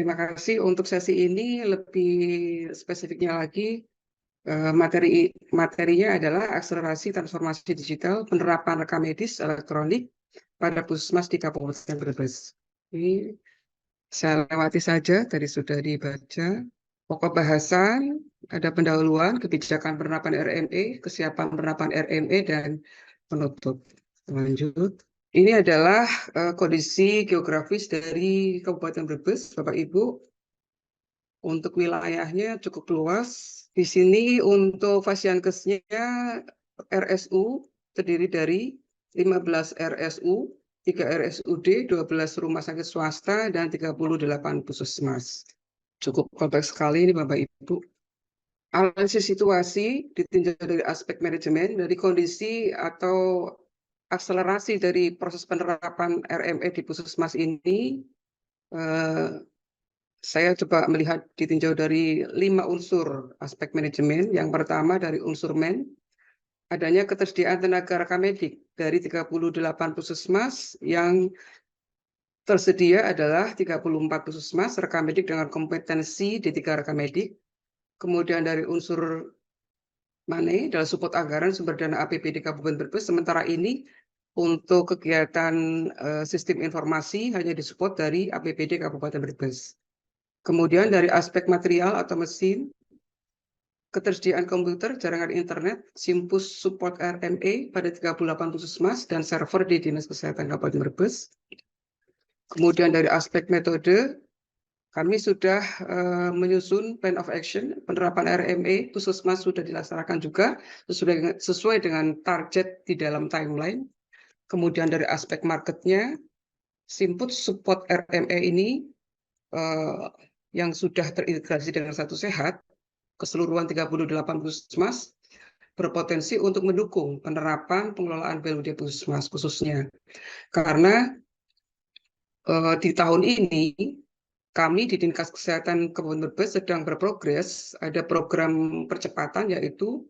Terima kasih. Untuk sesi ini lebih spesifiknya lagi, materinya adalah akselerasi transformasi digital penerapan rekam medis elektronik pada puskesmas di Kabupaten Brebes. Ini saya lewati saja, tadi sudah dibaca. Pokok bahasan, ada pendahuluan, kebijakan penerapan RME, kesiapan penerapan RME, dan penutup. Lanjut. Ini adalah kondisi geografis dari Kabupaten Brebes, Bapak Ibu. Untuk wilayahnya cukup luas. Di sini untuk Fasiankesnya RSU terdiri dari 15 RSU, 3 RSUD, 12 rumah sakit swasta, dan 38 puskesmas. Cukup kompleks sekali ini Bapak Ibu. Analisis situasi ditinjau dari aspek manajemen, dari kondisi atau akselerasi dari proses penerapan RME di puskesmas ini, saya coba melihat ditinjau dari 5 unsur aspek manajemen. Yang pertama dari unsur adanya ketersediaan tenaga rekam medik dari 38 puskesmas yang tersedia adalah 34 puskesmas rekam medik dengan kompetensi D3 rekam medik. Kemudian dari unsur money adalah support anggaran sumber dana APBD Kabupaten Brebes. Sementara ini untuk kegiatan sistem informasi hanya disupport dari APBD Kabupaten Brebes. Kemudian dari aspek material atau mesin, ketersediaan komputer, jaringan internet, Simpus support RME pada 38 puskesmas dan server di Dinas Kesehatan Kabupaten Brebes. Kemudian dari aspek metode, kami sudah menyusun plan of action, penerapan RME, puskesmas sudah dilaksanakan juga sesuai dengan target di dalam timeline. Kemudian dari aspek marketnya, Simpus support RME ini yang sudah terintegrasi dengan Satu Sehat, keseluruhan 38 puskesmas, berpotensi untuk mendukung penerapan pengelolaan BLUD puskesmas khususnya. Karena di tahun ini, kami di Dinkes Kesehatan Kabupaten Brebes sedang berprogres, ada program percepatan yaitu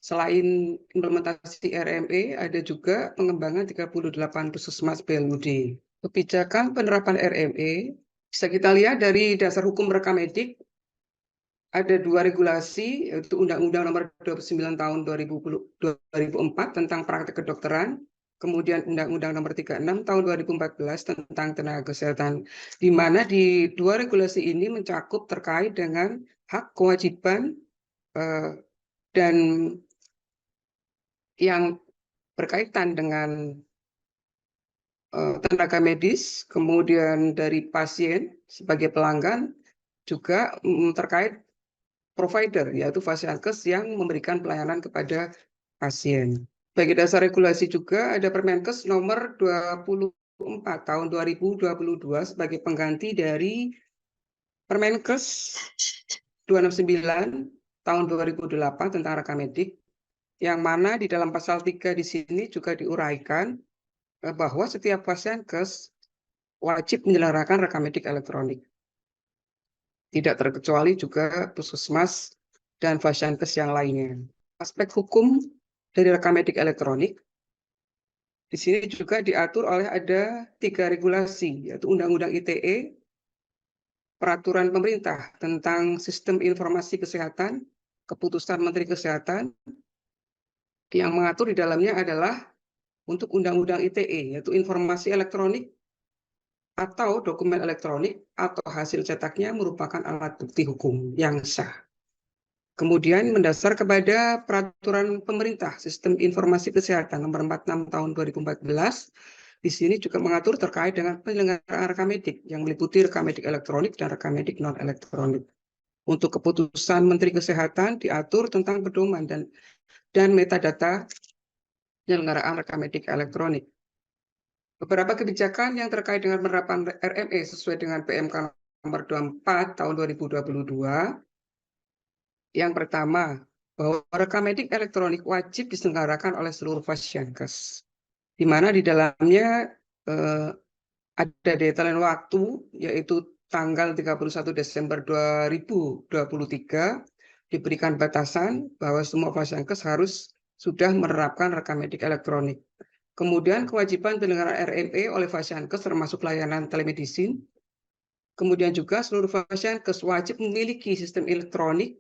selain implementasi RME, ada juga pengembangan 38 puskesmas BLUD. Kebijakan penerapan RME, bisa kita lihat dari dasar hukum rekam medik, ada 2 regulasi, yaitu Undang-Undang Nomor 29 Tahun 2004 tentang praktek kedokteran, kemudian Undang-Undang Nomor 36 Tahun 2014 tentang tenaga kesehatan, di mana di 2 regulasi ini mencakup terkait dengan hak kewajiban dan yang berkaitan dengan tenaga medis, kemudian dari pasien sebagai pelanggan, juga terkait provider, yaitu Fasiankes yang memberikan pelayanan kepada pasien. Bagi dasar regulasi juga ada Permenkes nomor 24 tahun 2022 sebagai pengganti dari Permenkes 269 tahun 2008 tentang rekam medik, yang mana di dalam pasal 3 di sini juga diuraikan bahwa setiap Fasiankes wajib menyelenggarakan rekam medik elektronik. Tidak terkecuali juga puskesmas dan Fasiankes yang lainnya. Aspek hukum dari rekam medik elektronik, di sini juga diatur oleh ada 3 regulasi, yaitu Undang-Undang ITE, Peraturan Pemerintah tentang Sistem Informasi Kesehatan, Keputusan Menteri Kesehatan, yang mengatur di dalamnya adalah untuk Undang-Undang ITE, yaitu informasi elektronik atau dokumen elektronik atau hasil cetaknya merupakan alat bukti hukum yang sah. Kemudian mendasar kepada Peraturan Pemerintah Sistem Informasi Kesehatan Nomor 46 Tahun 2014, di sini juga mengatur terkait dengan penyelenggaraan rekam medik yang meliputi rekam medik elektronik dan rekam medik non elektronik. Untuk keputusan Menteri Kesehatan diatur tentang pedoman dan metadata penyelenggaraan rekam medik elektronik. Beberapa kebijakan yang terkait dengan penerapan RME sesuai dengan PMK nomor 24 tahun 2022. Yang pertama, bahwa rekam medik elektronik wajib diselenggarakan oleh seluruh Fasiankes, di mana di dalamnya ada deadline waktu, yaitu tanggal 31 Desember 2023, diberikan batasan bahwa semua Fasiankes harus sudah menerapkan rekam medik elektronik. Kemudian kewajiban penyelenggaraan RME oleh Fasiankes termasuk layanan telemedicine Kemudian juga seluruh Fasiankes wajib memiliki sistem elektronik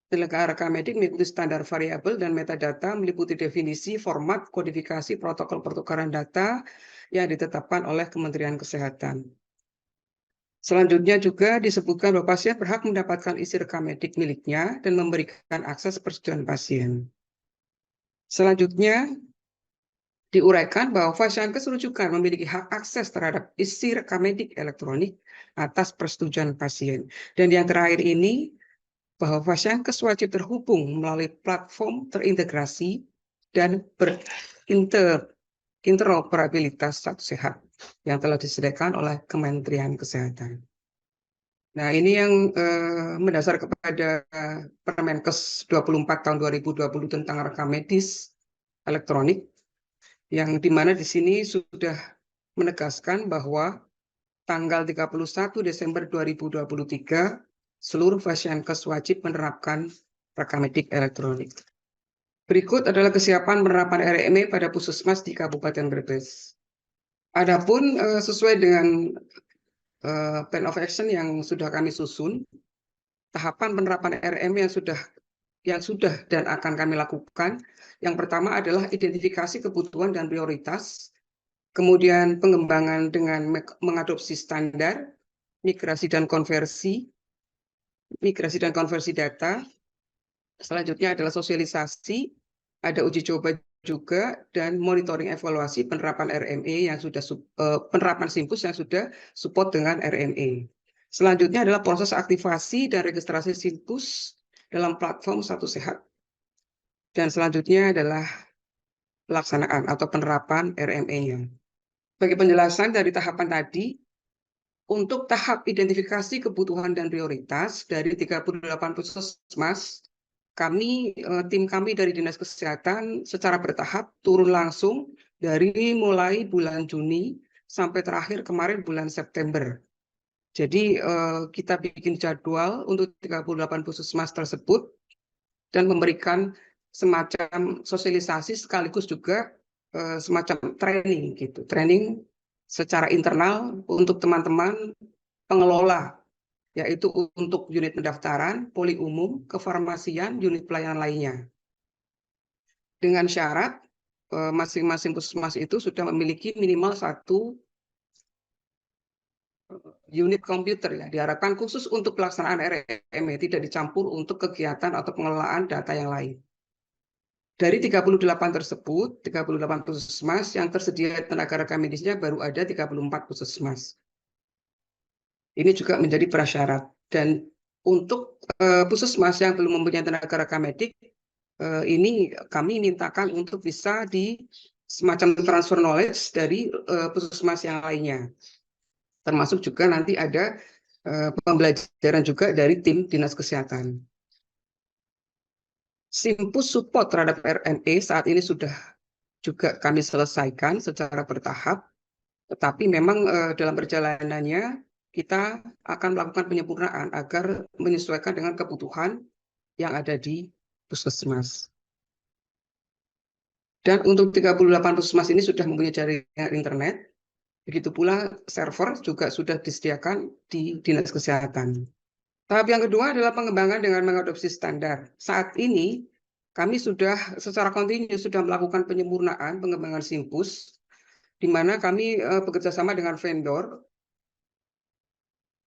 penyelenggara rekam medik mengikuti standar variabel dan metadata meliputi definisi, format, kodifikasi, protokol pertukaran data yang ditetapkan oleh Kementerian Kesehatan. Selanjutnya juga disebutkan bahwa pasien berhak mendapatkan isi rekam medik miliknya dan memberikan akses persetujuan pasien. Selanjutnya diuraikan bahwa Fasiankes rujukan memiliki hak akses terhadap isi rekam medik elektronik atas persetujuan pasien. Dan yang terakhir ini bahwa Fasiankes wajib terhubung melalui platform terintegrasi dan interoperabilitas Satu Sehat yang telah disediakan oleh Kementerian Kesehatan. Nah, ini yang mendasar kepada Permenkes 24 tahun 2020 tentang rekam medis elektronik, yang dimana di sini sudah menegaskan bahwa tanggal 31 Desember 2023 seluruh Fasiankes wajib menerapkan rekam medik elektronik. Berikut adalah kesiapan penerapan RME pada puskesmas di Kabupaten Brebes. Adapun sesuai dengan plan of action yang sudah kami susun, tahapan penerapan RME yang sudah dan akan kami lakukan, yang pertama adalah identifikasi kebutuhan dan prioritas, kemudian pengembangan dengan mengadopsi standar, migrasi dan konversi data. Selanjutnya adalah sosialisasi, ada uji coba juga, dan monitoring evaluasi penerapan RME yang sudah penerapan SIMPUS yang sudah support dengan RME. Selanjutnya adalah proses aktivasi dan registrasi SIMPUS dalam platform Satu Sehat. Dan selanjutnya adalah pelaksanaan atau penerapan RME-nya. Bagi penjelasan dari tahapan tadi, untuk tahap identifikasi kebutuhan dan prioritas dari 38 puskesmas, tim kami dari Dinas Kesehatan secara bertahap turun langsung dari mulai bulan Juni sampai terakhir kemarin bulan September. Jadi kita bikin jadwal untuk 38 puskesmas tersebut dan memberikan semacam sosialisasi sekaligus juga semacam training gitu, training secara internal untuk teman-teman pengelola, yaitu untuk unit pendaftaran, poli umum, kefarmasian, unit pelayanan lainnya. Dengan syarat masing-masing puskesmas itu sudah memiliki minimal 1 unit komputer, ya, diharapkan khusus untuk pelaksanaan RME, tidak dicampur untuk kegiatan atau pengelolaan data yang lain. Dari 38 tersebut, 38 puskesmas yang tersedia tenaga rekam medisnya baru ada 34 puskesmas. Ini juga menjadi prasyarat. Dan untuk puskesmas yang belum mempunyai tenaga rekam medik, ini kami mintakan untuk bisa di semacam transfer knowledge dari puskesmas yang lainnya. Termasuk juga nanti ada pembelajaran juga dari tim Dinas Kesehatan. SIMPUS support terhadap RME saat ini sudah juga kami selesaikan secara bertahap, tetapi memang dalam perjalanannya kita akan melakukan penyempurnaan agar menyesuaikan dengan kebutuhan yang ada di puskesmas. Dan untuk 38 puskesmas ini sudah mempunyai jaringan internet, begitu pula server juga sudah disediakan di Dinas Kesehatan. Tahap yang kedua adalah pengembangan dengan mengadopsi standar. Saat ini kami sudah secara kontinu sudah melakukan penyempurnaan pengembangan SIMPUS, di mana kami bekerja sama dengan vendor.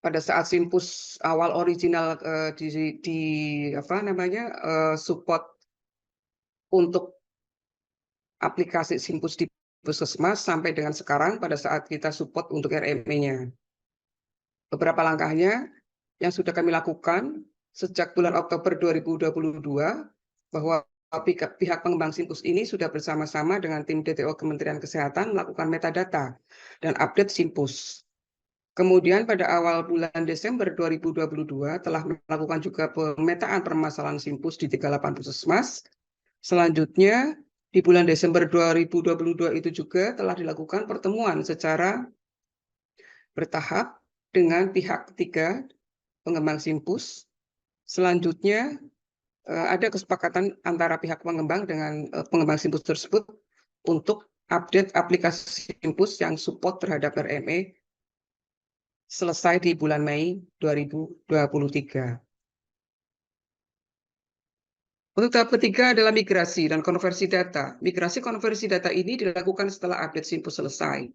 Pada saat SIMPUS awal original support untuk aplikasi SIMPUS di puskesmas sampai dengan sekarang pada saat kita support untuk RME-nya. Beberapa langkahnya yang sudah kami lakukan sejak bulan Oktober 2022, bahwa pihak pengembang SIMPUS ini sudah bersama-sama dengan tim DTO Kementerian Kesehatan melakukan metadata dan update SIMPUS. Kemudian pada awal bulan Desember 2022 telah melakukan juga pemetaan permasalahan SIMPUS di 38 puskesmas. Selanjutnya di bulan Desember 2022 itu juga telah dilakukan pertemuan secara bertahap dengan pihak ketiga pengembang SIMPUS. Selanjutnya ada kesepakatan antara pihak pengembang dengan pengembang SIMPUS tersebut untuk update aplikasi SIMPUS yang support terhadap RME selesai di bulan Mei 2023. Untuk tahap ketiga adalah migrasi dan konversi data. Migrasi konversi data ini dilakukan setelah update Simpus selesai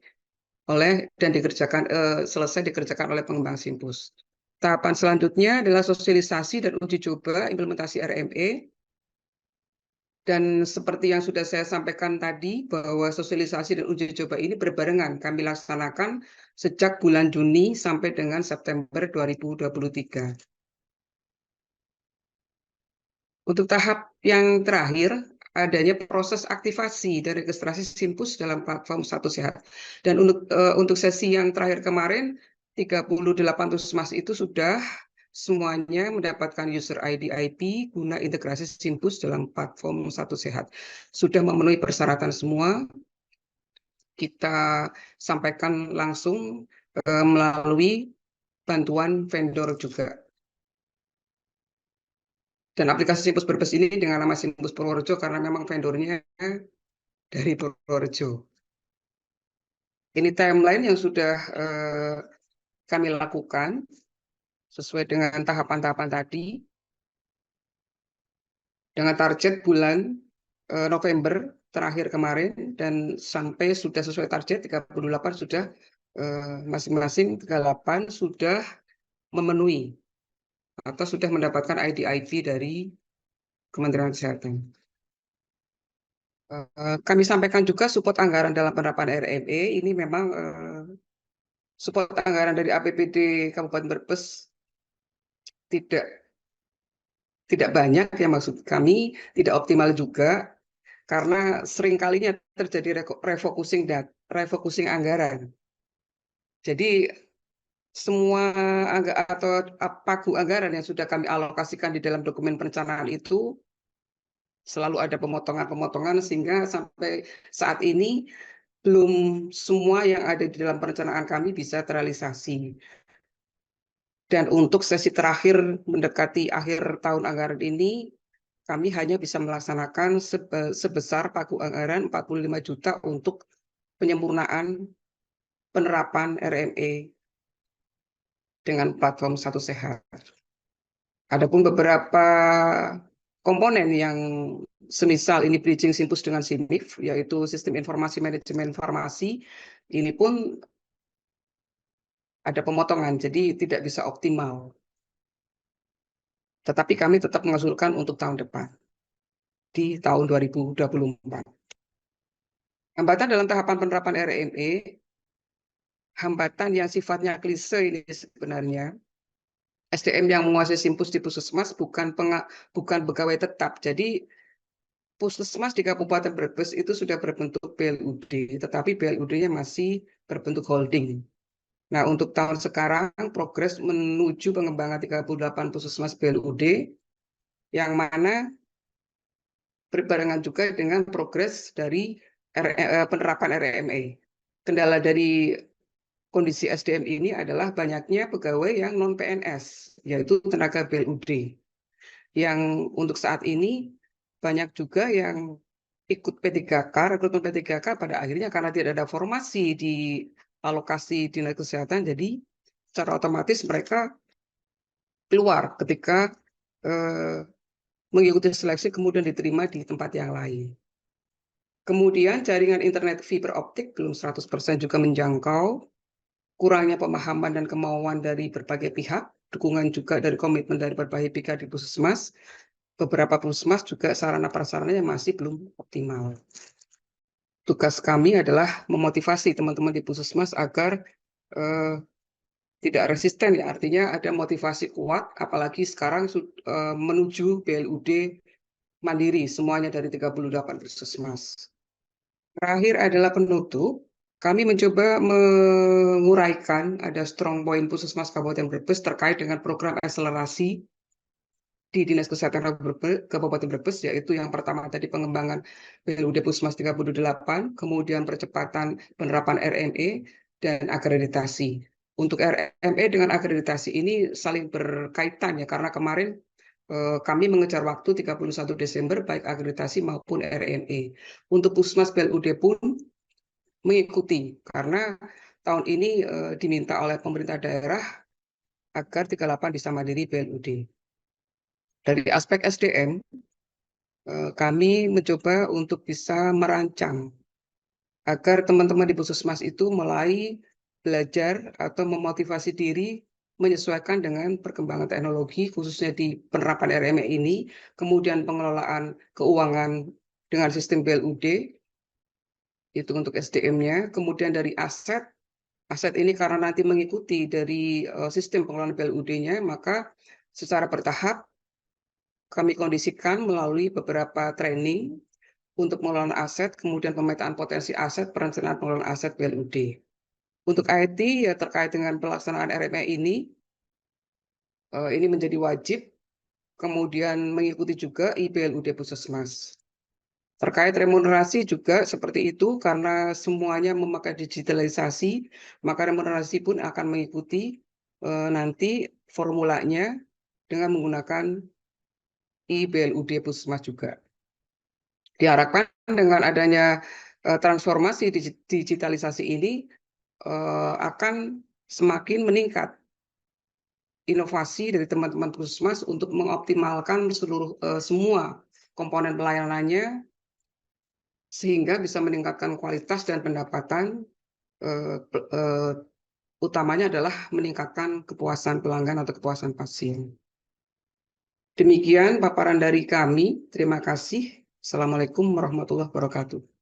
selesai dikerjakan oleh pengembang Simpus. Tahapan selanjutnya adalah sosialisasi dan uji coba implementasi RME. Dan seperti yang sudah saya sampaikan tadi, bahwa sosialisasi dan uji coba ini berbarengan kami laksanakan sejak bulan Juni sampai dengan September 2023. Untuk tahap yang terakhir, adanya proses aktivasi dan registrasi Simpus dalam platform Satu Sehat. Dan untuk sesi yang terakhir kemarin, 38 puskesmas itu sudah semuanya mendapatkan user ID IP guna integrasi Simpus dalam platform Satu Sehat. Sudah memenuhi persyaratan semua, kita sampaikan langsung melalui bantuan vendor juga. Dan aplikasi Simpus Brebes ini dengan nama Simpus Purworejo karena memang vendornya dari Purworejo. Ini timeline yang sudah kami lakukan sesuai dengan tahapan-tahapan tadi. Dengan target bulan November terakhir kemarin dan sampai sudah sesuai target 38 sudah masing-masing 38 sudah memenuhi atau sudah mendapatkan ID-IP dari Kementerian Kesehatan. Kami sampaikan juga support anggaran dalam penerapan RME ini memang support anggaran dari APBD Kabupaten Brebes tidak banyak ya, maksud kami tidak optimal juga karena seringkalinya terjadi refocusing anggaran. Jadi semua pagu anggaran yang sudah kami alokasikan di dalam dokumen perencanaan itu selalu ada pemotongan-pemotongan sehingga sampai saat ini belum semua yang ada di dalam perencanaan kami bisa terrealisasi. Dan untuk sesi terakhir mendekati akhir tahun anggaran ini, kami hanya bisa melaksanakan sebesar pagu anggaran 45 juta untuk penyempurnaan penerapan RME dengan platform Satu Sehat. Adapun beberapa komponen yang semisal ini bridging Simpus dengan SIMIF, yaitu Sistem Informasi Manajemen Farmasi, ini pun ada pemotongan, jadi tidak bisa optimal. Tetapi kami tetap mengusulkan untuk tahun depan, di tahun 2024. Hambatan dalam tahapan penerapan RME, hambatan yang sifatnya klise ini sebenarnya, SDM yang menguasai Simpus di puskesmas bukan pegawai tetap. Jadi puskesmas di Kabupaten Brebes itu sudah berbentuk BLUD, tetapi BLUD-nya masih berbentuk holding. Nah, untuk tahun sekarang progres menuju pengembangan 38 puskesmas BLUD, yang mana berbarengan juga dengan progres dari penerapan RME. Kendala dari kondisi SDM ini adalah banyaknya pegawai yang non-PNS, yaitu tenaga BLUD. Yang untuk saat ini banyak juga yang ikut P3K, rekrutmen P3K pada akhirnya karena tidak ada formasi di alokasi Dinas Kesehatan, jadi secara otomatis mereka keluar ketika mengikuti seleksi kemudian diterima di tempat yang lain. Kemudian jaringan internet fiber optik belum 100% juga menjangkau, kurangnya pemahaman dan kemauan dari berbagai pihak, dukungan juga dari komitmen dari berbagai pihak di puskesmas. Beberapa puskesmas juga sarana prasarananya masih belum optimal. Tugas kami adalah memotivasi teman-teman di puskesmas agar tidak resisten, ya, artinya ada motivasi kuat, apalagi sekarang menuju BLUD mandiri semuanya dari 38 puskesmas. Terakhir adalah penutup. Kami mencoba menguraikan ada strong point puskesmas Kabupaten Brebes terkait dengan program akselerasi di Dinas Kesehatan Kabupaten Brebes, yaitu yang pertama tadi pengembangan BLUD Puskesmas 38, kemudian percepatan penerapan RME, dan akreditasi. Untuk RME dengan akreditasi ini saling berkaitan ya, karena kemarin kami mengejar waktu 31 Desember baik akreditasi maupun RME. Untuk Puskesmas BLUD pun mengikuti, karena tahun ini diminta oleh pemerintah daerah agar 38 bisa mandiri BLUD. Dari aspek SDM, kami mencoba untuk bisa merancang agar teman-teman di Puskesmas itu mulai belajar atau memotivasi diri menyesuaikan dengan perkembangan teknologi, khususnya di penerapan RME ini, kemudian pengelolaan keuangan dengan sistem BLUD, itu untuk SDM-nya, kemudian dari aset ini karena nanti mengikuti dari sistem pengelolaan BLUD-nya, maka secara bertahap kami kondisikan melalui beberapa training untuk pengelolaan aset, kemudian pemetaan potensi aset, perencanaan pengelolaan aset BLUD. Untuk IT ya terkait dengan pelaksanaan RME ini menjadi wajib, kemudian mengikuti juga IBLUD Puskesmas. Terkait remunerasi juga seperti itu, karena semuanya memakai digitalisasi, maka remunerasi pun akan mengikuti nanti formulanya dengan menggunakan IBLUD Puskesmas juga. Diharapkan dengan adanya transformasi digitalisasi ini akan semakin meningkat inovasi dari teman-teman Puskesmas untuk mengoptimalkan semua komponen pelayanannya sehingga bisa meningkatkan kualitas dan pendapatan, utamanya adalah meningkatkan kepuasan pelanggan atau kepuasan pasien. Demikian paparan dari kami. Terima kasih. Assalamualaikum warahmatullahi wabarakatuh.